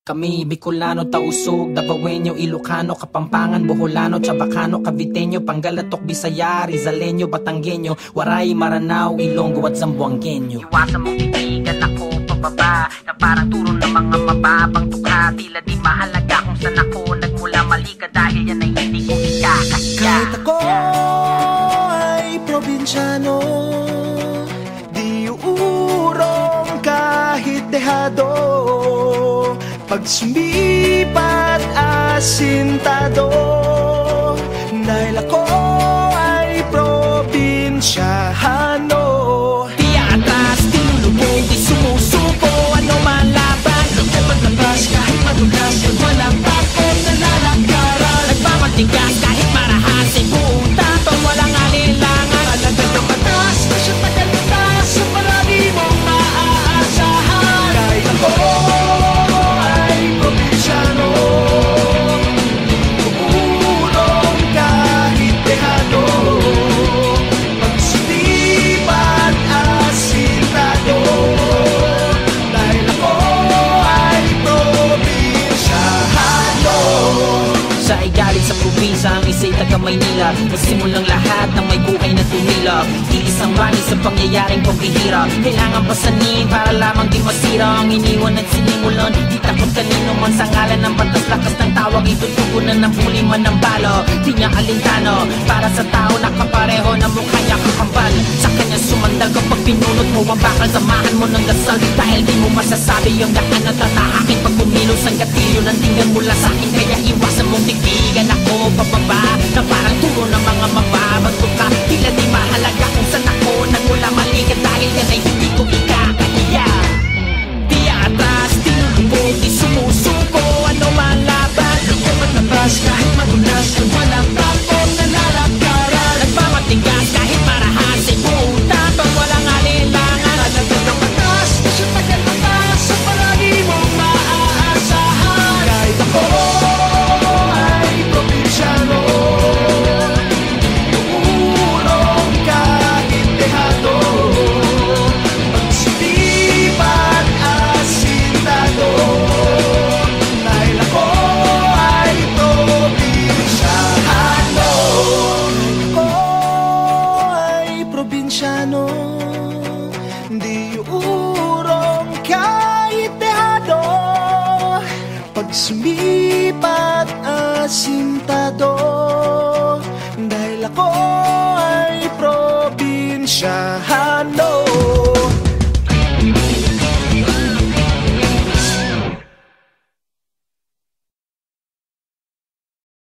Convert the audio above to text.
Kami Bicolano, Tausug, Davaoenyo, Ilocano, Kapampangan, Boholano, Chabacano, Caviteño, Pangalatok, Bisaya, Rizaleño, Batanggenyo, Waray, Maranao, Ilonggo at Zamboangueño. Iwasan mong titigan ako pababa na parang turo ng mga mababang tukha. Tila di mahalaga kung saan ako nagmula, mali ka dahil yan ay hindi ko ikakasya. Kahit ako ay probinsyano, di uurong kahit dehado. Pag sumipat asintado, dahil ako ay probinsyano. Di atas, di lulubog, di sumusuko, ano man laban. Lugod labas kahit madulas, walang takot na lalakaran. Nagmamatigas kahit marahasin, buong tapang walang alilangan. Alagad ng batas, na siya tagal-taas, sa marami mong maaasahan. Kahit ako ang isa'y taga Maynila, nagsimulang lahat ng may buhay na tumila. Iisang rani sa pangyayaring pagbihira, kailangan pasanin para lamang di masira ang iniwan at sinimulan. Di takot kanino man sa ngalan ng batas, lakas ng tawag itutugunan ng huli man ng balo. Di niya alintano, para sa tao nakapareho na mukha niya kakambal. Sa kanya sumandal kapag pinunot mo ang bakal, samahan mo ng dasal dahil di mo masasabi yung daan na tatahakin. Pag bumilos ang gatilyo ng tinggan mula sa akin, kaya iwasan mong tigigan ako pababa na parang turo ng mga mababang tukha. Tila di mahalaga kung saan ako nagmula, mali ka dahil yan ay hindi ko ikakahiya. Di atras, di lulubog, di sumusuko, ano man laban. Lugod labas kahit madulas, walang takot na lalakaran. Nagmamatigas kahit marahasin, buong tapang walang alilangan. Alagad ng batas, na siya tagal-taas, sa palagi mong maaasahan. Kahit ako di urong kahit dehado. Pag sumipat asintado, dahil ako ay probinsyano.